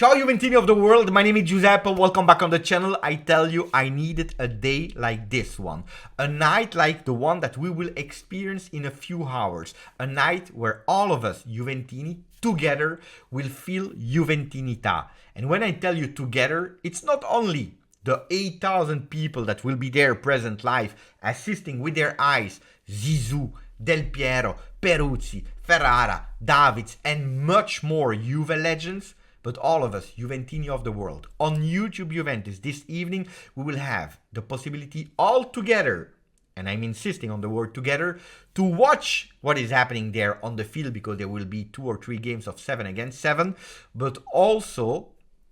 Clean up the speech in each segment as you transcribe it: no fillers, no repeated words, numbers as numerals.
Ciao Juventini of the world, my name is Giuseppe, welcome back on the channel. I tell you, I needed a day like this one. A night like the one that we will experience in a few hours. A night where all of us, Juventini, together will feel Juventinità. And when I tell you together, it's not only the 8,000 people that will be there present live, assisting with their eyes, Zizou, Del Piero, Peruzzi, Ferrara, Davids, and much more Juve legends, but all of us, Juventini of the world. On YouTube Juventus this evening, we will have the possibility all together, and I'm insisting on the word together, to watch what is happening there on the field, because there will be 2 or 3 games of 7 against 7, but also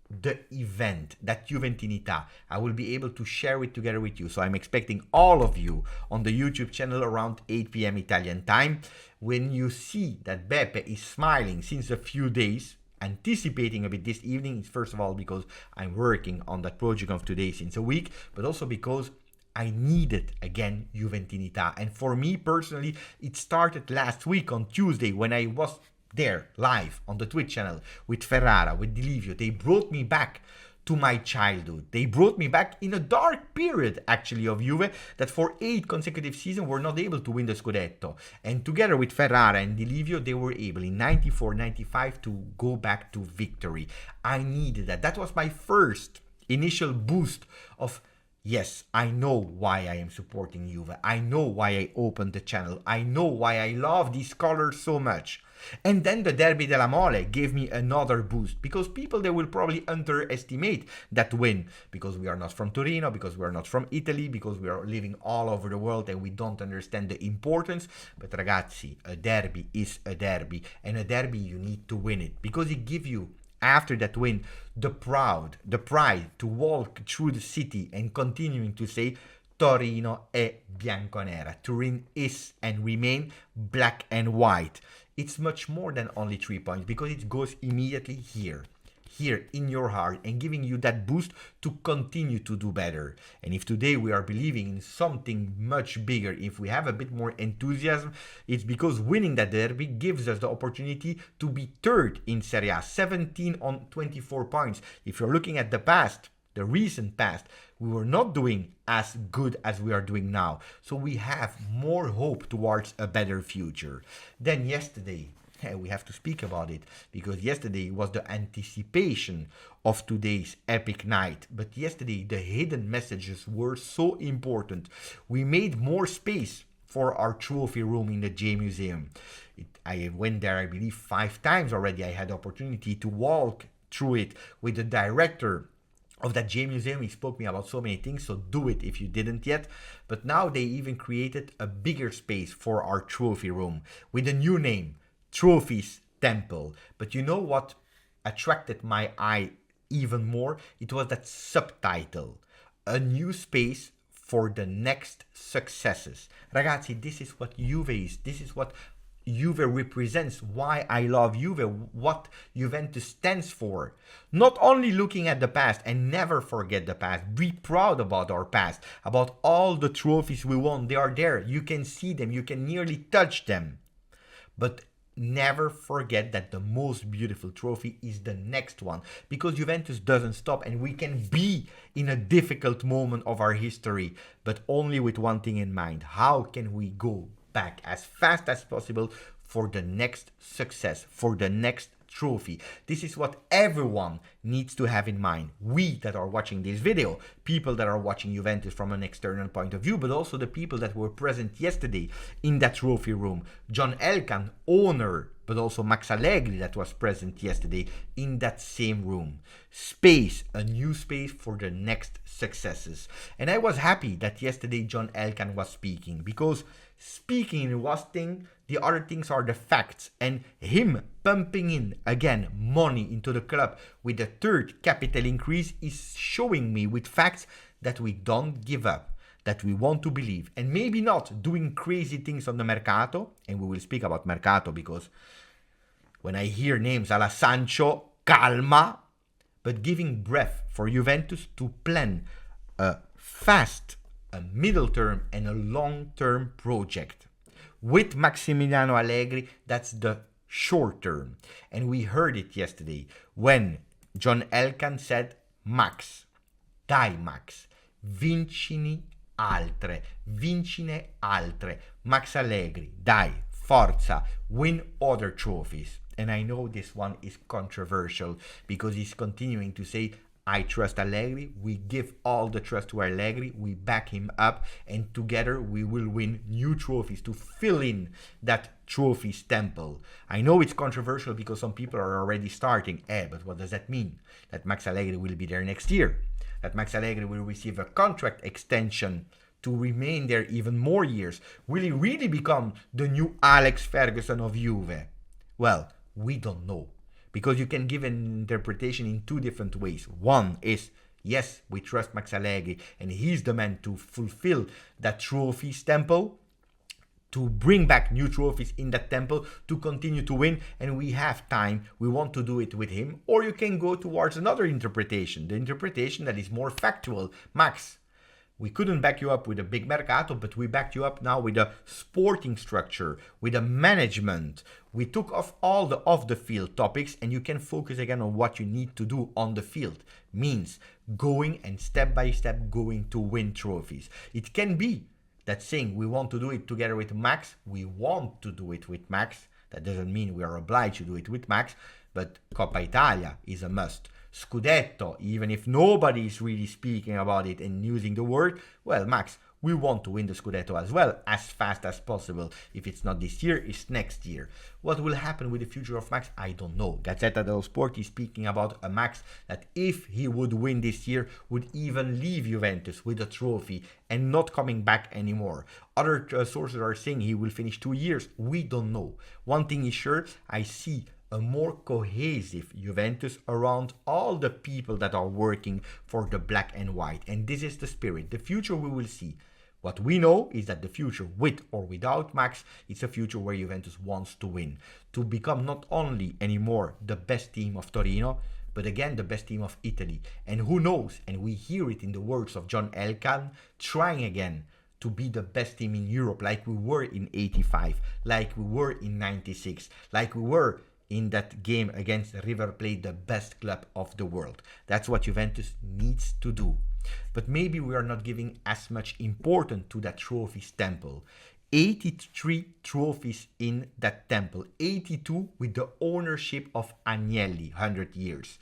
the event, that Juventinità. I will be able to share it together with you. So I'm expecting all of you on the YouTube channel around 8 p.m. Italian time. When you see that Beppe is smiling since a few days, anticipating a bit this evening, it's first of all because I'm working on that project of today since a week, but also because I needed again Juventinità. And for me personally, it started last week on Tuesday when I was there live on the Twitch channel with Ferrara, with Di Livio. They brought me back to my childhood. They brought me back in a dark period actually of Juve, that for 8 consecutive seasons were not able to win the Scudetto. And together with Ferrara and Di Livio, they were able in 94-95 to go back to victory. I needed that. That was my first initial boost of, yes, I know why I am supporting Juve. I know why I opened the channel. I know why I love these colors so much. And then the Derby della Mole gave me another boost, because people, they will probably underestimate that win, because we are not from Torino, because we are not from Italy, because we are living all over the world and we don't understand the importance. But ragazzi, a derby is a derby, and a derby you need to win it, because it gives you, after that win, the pride to walk through the city and continuing to say Torino è bianconera. Turin is and remain black and white. It's much more than only 3 points, because it goes immediately here in your heart, and giving you that boost to continue to do better. And if today we are believing in something much bigger, if we have a bit more enthusiasm, it's because winning that derby gives us the opportunity to be third in Serie A, 17 on 24 points. If you're looking at the past, the recent past, we were not doing as good as we are doing now. So we have more hope towards a better future. Then yesterday, we have to speak about it, because yesterday was the anticipation of today's epic night. But yesterday, the hidden messages were so important. We made more space for our trophy room in the J Museum. I went there, I believe, 5 times already. I had the opportunity to walk through it with the director of that J Museum. He spoke me about so many things, so do it if you didn't yet. But now they even created a bigger space for our trophy room with a new name, Trophies Temple. But you know what attracted my eye even more? It was that subtitle, a new space for the next successes. Ragazzi, this is what Juve is. This is what Juve represents, why I love Juve, what Juventus stands for. Not only looking at the past, and never forget the past, be proud about our past, about all the trophies we won. They are there, you can see them, you can nearly touch them. But never forget that the most beautiful trophy is the next one, because Juventus doesn't stop, and we can be in a difficult moment of our history, but only with one thing in mind: how can we go back as fast as possible for the next success, for the next trophy. This is what everyone needs to have in mind. We that are watching this video, people that are watching Juventus from an external point of view, but also the people that were present yesterday in that trophy room. John Elkann, owner, but also Max Allegri that was present yesterday in that same room. Space, a new space for the next successes. And I was happy that yesterday John Elkann was speaking, because speaking in one thing, the other things are the facts. And him pumping in again money into the club with the 3rd capital increase is showing me with facts that we don't give up, that we want to believe, and maybe not doing crazy things on the Mercato. And we will speak about Mercato, because when I hear names a la Sancho, calma, but giving breath for Juventus to plan a fast, a middle term and a long term project. With Massimiliano Allegri, that's the short term. And we heard it yesterday when John Elkann said, Max, dai Max, vincine altre. Max Allegri, dai, forza, win other trophies. And I know this one is controversial because he's continuing to say, I trust Allegri, we give all the trust to Allegri, we back him up, and together we will win new trophies to fill in that trophies temple. I know it's controversial because some people are already starting, but what does that mean? That Max Allegri will be there next year? That Max Allegri will receive a contract extension to remain there even more years? Will he really become the new Alex Ferguson of Juve? Well, we don't know. Because you can give an interpretation in two different ways. One is, yes, we trust Max Allegri and he's the man to fulfill that trophies temple, to bring back new trophies in that temple, to continue to win, and we have time, we want to do it with him. Or you can go towards another interpretation, the interpretation that is more factual. Max, we couldn't back you up with a big Mercato, but we backed you up now with a sporting structure, with a management. We took off all the off-the-field topics and you can focus again on what you need to do on the field. Means going and step by step going to win trophies. It can be that saying we want to do it together with Max, we want to do it with Max. That doesn't mean we are obliged to do it with Max, but Coppa Italia is a must. Scudetto, even if nobody is really speaking about it and using the word, well, Max, we want to win the Scudetto as well, as fast as possible. If it's not this year, it's next year. What will happen with the future of Max? I don't know. Gazzetta dello Sport is speaking about a Max that if he would win this year, would even leave Juventus with a trophy and not coming back anymore. Other sources are saying he will finish 2 years. We don't know. One thing is sure, I see a more cohesive Juventus around all the people that are working for the black and white. And this is the spirit. The future we will see. What we know is that the future, with or without Max, it's a future where Juventus wants to win. To become not only anymore the best team of Torino, but again the best team of Italy. And who knows, and we hear it in the words of John Elkann, trying again to be the best team in Europe like we were in 85, like we were in 96, like we were in that game against River Plate, the best club of the world. That's what Juventus needs to do. But maybe we are not giving as much importance to that trophies temple. 83 trophies in that temple, 82 with the ownership of Agnelli, 100 years.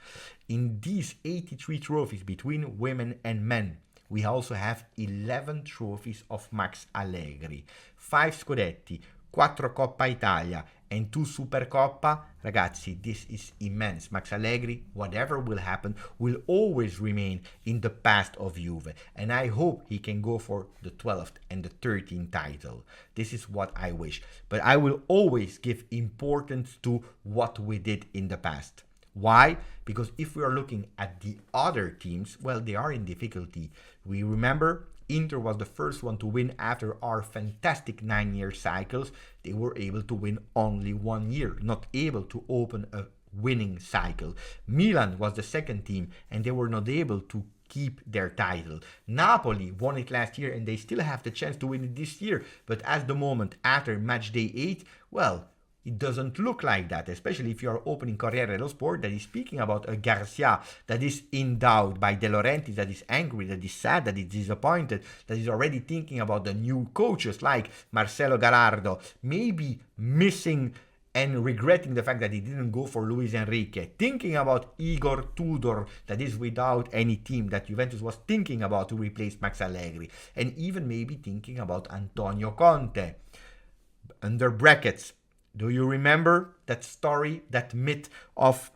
In these 83 trophies between women and men, we also have 11 trophies of Max Allegri, 5 Scudetti, 4 Coppa Italia, and 2 Supercoppa. Ragazzi, this is immense. Max Allegri, whatever will happen, will always remain in the past of Juve. And I hope he can go for the 12th and the 13th title. This is what I wish. But I will always give importance to what we did in the past. Why? Because if we are looking at the other teams, well, they are in difficulty. We remember Inter was the first one to win after our fantastic 9-year cycles. They were able to win only 1 year, not able to open a winning cycle. Milan was the second team and they were not able to keep their title. Napoli won it last year and they still have the chance to win it this year. But at the moment, after match day 8, well, it doesn't look like that, especially if you are opening Corriere dello Sport that is speaking about a Garcia that is in doubt, by De Laurentiis that is angry, that is sad, that is disappointed, that is already thinking about the new coaches like Marcelo Gallardo, maybe missing and regretting the fact that he didn't go for Luis Enrique, thinking about Igor Tudor that is without any team that Juventus was thinking about to replace Max Allegri, and even maybe thinking about Antonio Conte. Under brackets, do you remember that story, that myth of,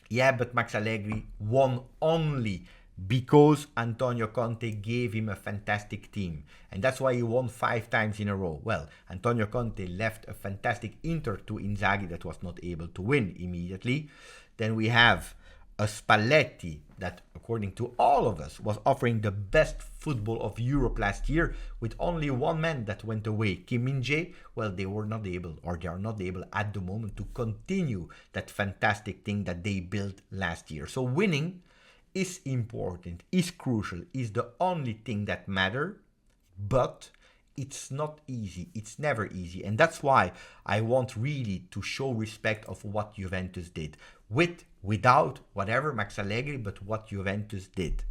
yeah, but Max Allegri won only because Antonio Conte gave him a fantastic team. And that's why he won 5 times in a row. Well, Antonio Conte left a fantastic Inter to Inzaghi that was not able to win immediately. Then we have a Spalletti that, according to all of us, was offering the best football of Europe last year with only one man that went away, Kim Min-jae. Well, they were not able, or they are not able at the moment, to continue that fantastic thing that they built last year. So winning is important, is crucial, is the only thing that matters, but it's not easy. It's never easy. And that's why I want really to show respect of what Juventus did. Without whatever Max Allegri, but what Juventus did.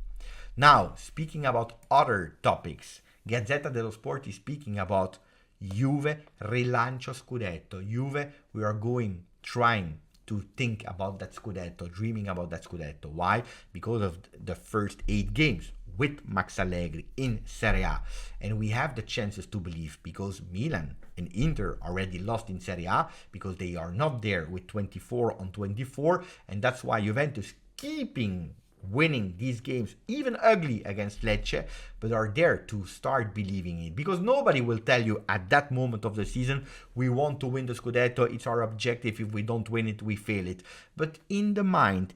Now, speaking about other topics, Gazzetta dello Sport is speaking about Juve rilancio scudetto. Juve, we are trying to think about that scudetto, dreaming about that scudetto. Why? Because of the first 8 games with Max Allegri in Serie A. And we have the chances to believe, because Milan and Inter already lost in Serie A, because they are not there with 24 on 24. And that's why Juventus keeping winning these games, even ugly against Lecce, but are there to start believing in it. Because nobody will tell you at that moment of the season, we want to win the Scudetto, it's our objective, if we don't win it, we fail it. But in the mind,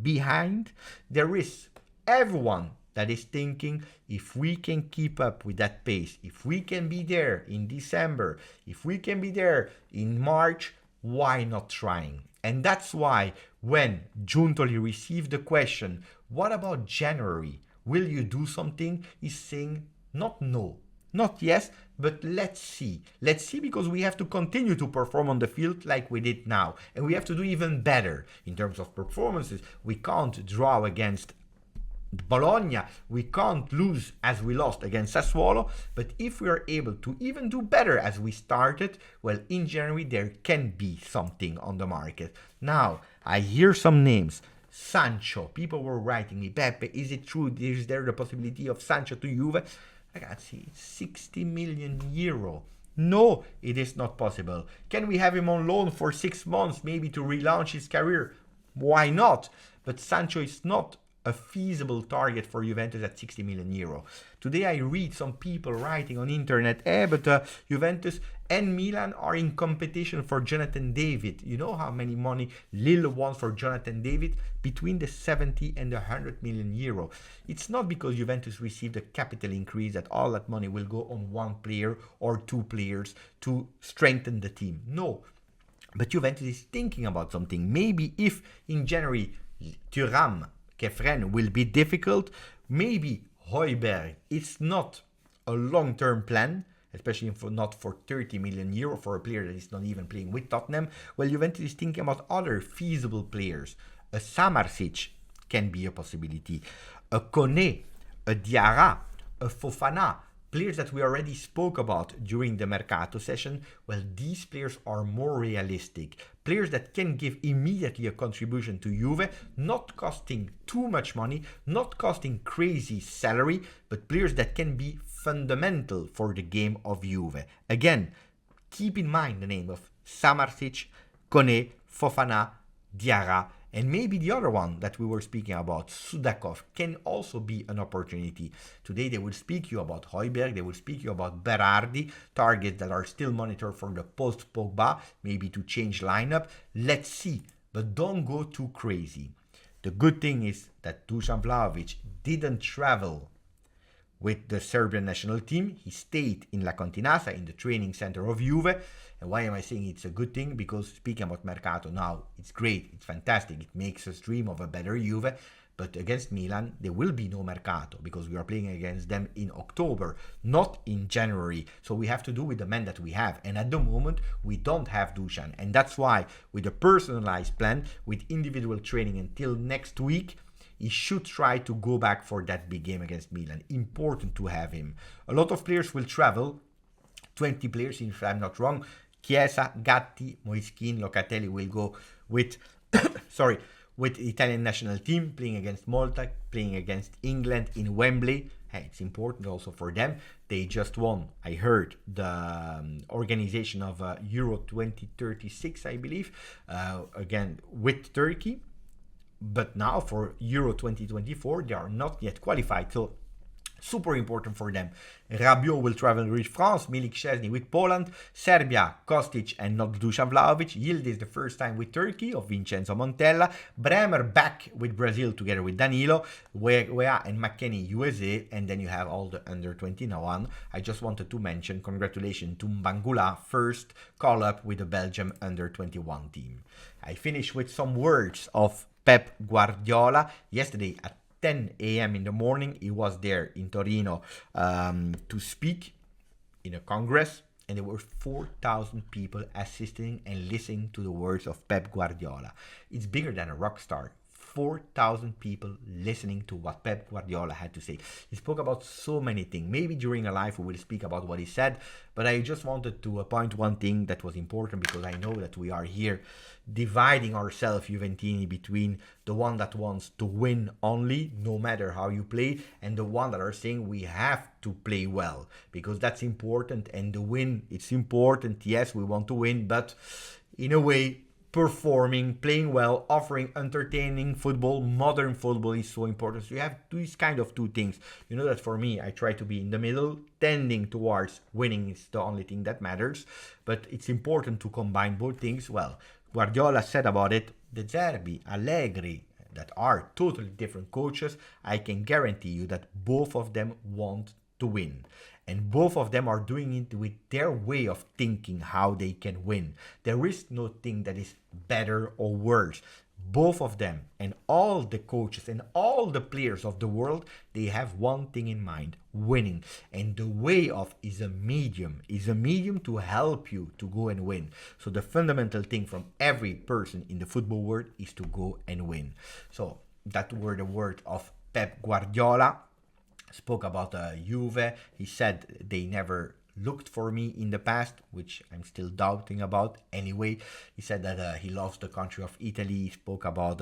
behind, there is everyone that is thinking, if we can keep up with that pace, if we can be there in December, if we can be there in March, why not trying? And that's why when Giuntoli received the question, what about January? Will you do something? He's saying, not no, not yes, but let's see. Let's see, because we have to continue to perform on the field like we did now. And we have to do even better in terms of performances. We can't draw against Bologna, we can't lose as we lost against Sassuolo, but if we are able to even do better as we started, well, in January there can be something on the market. Now, I hear some names. Sancho, people were writing me, Pepe, is it true? Is there the possibility of Sancho to Juve? I can't see, it's 60 million euro. No, it is not possible. Can we have him on loan for 6 months, maybe to relaunch his career? Why not? But Sancho is not a feasible target for Juventus at 60 million euro. Today I read some people writing on internet, but Juventus and Milan are in competition for Jonathan David. You know how many money Lille wants for Jonathan David? Between the 70 and the 100 million euro. It's not because Juventus received a capital increase that all that money will go on one player or 2 players to strengthen the team. No. But Juventus is thinking about something. Maybe if in January Thuram, Kefren will be difficult, maybe Højbjerg, it's not a long-term plan, especially not for 30 million euro for a player that is not even playing with Tottenham. Well, Juventus is thinking about other feasible players. A Samardzic can be a possibility. A Kone, a Diarra, a Fofana, players that we already spoke about during the Mercato session. Well, these players are more realistic. Players that can give immediately a contribution to Juve, not costing too much money, not costing crazy salary, but players that can be fundamental for the game of Juve. Again, keep in mind the name of Samardzic, Kone, Fofana, Diarra, and maybe the other one that we were speaking about, Sudakov, can also be an opportunity. Today they will speak you about Højbjerg, they will speak you about Berardi, targets that are still monitored for the post-Pogba, maybe to change lineup. Let's see, but don't go too crazy. The good thing is that Dusan Vlahovic didn't travel with the Serbian national team. He stayed in La Continasa, in the training center of Juve. And why am I saying it's a good thing? Because speaking about Mercato now, it's great, it's fantastic, it makes us dream of a better Juve. But against Milan, there will be no Mercato, because we are playing against them in October, not in January. So we have to do with the men that we have. And at the moment, we don't have Dusan. And that's why, with a personalized plan, with individual training until next week, he should try to go back for that big game against Milan. Important to have him. A lot of players will travel. 20 players, if I'm not wrong. Chiesa, Gatti, Moiskin, Locatelli will go with, with the Italian national team, playing against Malta, playing against England in Wembley. Hey, it's important also for them. They just won, I heard, the organization of Euro 2036, I believe, again with Turkey. But now for Euro 2024, they are not yet qualified. So super important for them. Rabiot will travel with France, Milik Szczesny with Poland, Serbia, Kostic and not Dusan Vlahovic, Yildiz the first time with Turkey of Vincenzo Montella, Bremer back with Brazil together with Danilo, Weah and McKennie USA, and then you have all the under 21. I just wanted to mention congratulations to Mbangula, first call up with the Belgium under 21 team. I finish with some words of Pep Guardiola. Yesterday at 10 a.m. in the morning, he was there in Torino to speak in a congress, and there were 4,000 people assisting and listening to the words of Pep Guardiola. It's bigger than a rock star. 4,000 people listening to what Pep Guardiola had to say. He spoke about so many things. Maybe during a live we will speak about what he said, but I just wanted to point one thing that was important, because I know that we are here dividing ourselves, Juventini, between the one that wants to win only, no matter how you play, and the one that are saying we have to play well, because that's important, and the win, it's important. Yes, we want to win, but in a way, performing, playing well, offering entertaining football, modern football is so important. So you have these kind of two things. You know that for me, I try to be in the middle, tending towards winning is the only thing that matters. But it's important to combine both things. Well, Guardiola said about it, De Zerbi, Allegri, that are totally different coaches, I can guarantee you that both of them want to win. And both of them are doing it with their way of thinking how they can win. There is no thing that is better or worse. Both of them and all the coaches and all the players of the world, they have one thing in mind: winning. And the way of is a medium to help you to go and win. So the fundamental thing from every person in the football world is to go and win. So that were the words of Pep Guardiola. Spoke about Juve. He said they never looked for me in the past, which I'm still doubting about. Anyway, he said that he loves the country of Italy. He spoke about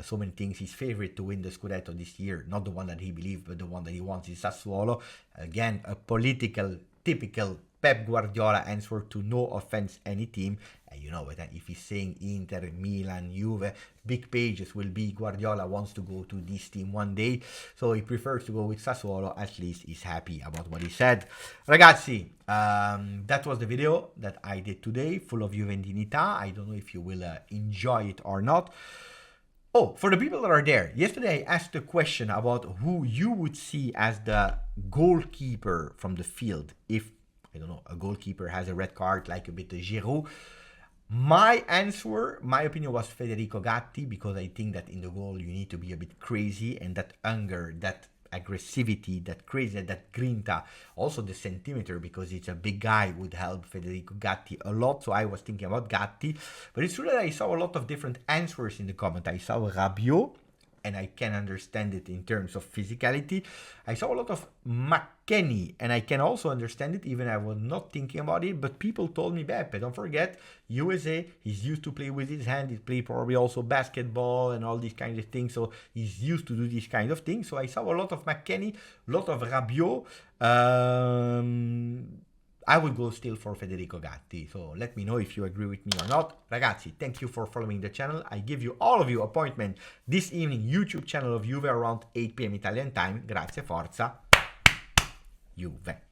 so many things. His favorite to win the Scudetto this year, not the one that he believed, but the one that he wants, is Sassuolo. Again, a political, typical Pep Guardiola answer to no offense any team. And you know, if he's saying Inter, Milan, Juve, big pages will be Guardiola wants to go to this team one day. So he prefers to go with Sassuolo. At least he's happy about what he said. Ragazzi, that was the video that I did today, full of Juventinità. I don't know if you will enjoy it or not. Oh, for the people that are there, yesterday I asked a question about who you would see as the goalkeeper from the field if, I don't know, a goalkeeper has a red card, like a bit of Giroud. My answer, my opinion was Federico Gatti, because I think that in the goal you need to be a bit crazy, and that anger, that aggressivity, that crazy, that grinta, also the centimeter, because it's a big guy, would help Federico Gatti a lot. So I was thinking about Gatti, but it's true that I saw a lot of different answers in the comment. I saw Rabiot, and I can understand it in terms of physicality. I saw a lot of McKennie, and I can also understand it, even I was not thinking about it, but people told me, Beppe, don't forget, USA, he's used to play with his hand, he play probably also basketball and all these kinds of things, so he's used to do these kind of things. So I saw a lot of McKennie, a lot of Rabiot. I would go still for Federico Gatti, so let me know if you agree with me or not. Ragazzi, thank you for following the channel. I give you, all of you, appointment this evening, YouTube channel of Juve around 8 p.m. Italian time. Grazie, forza, Juve.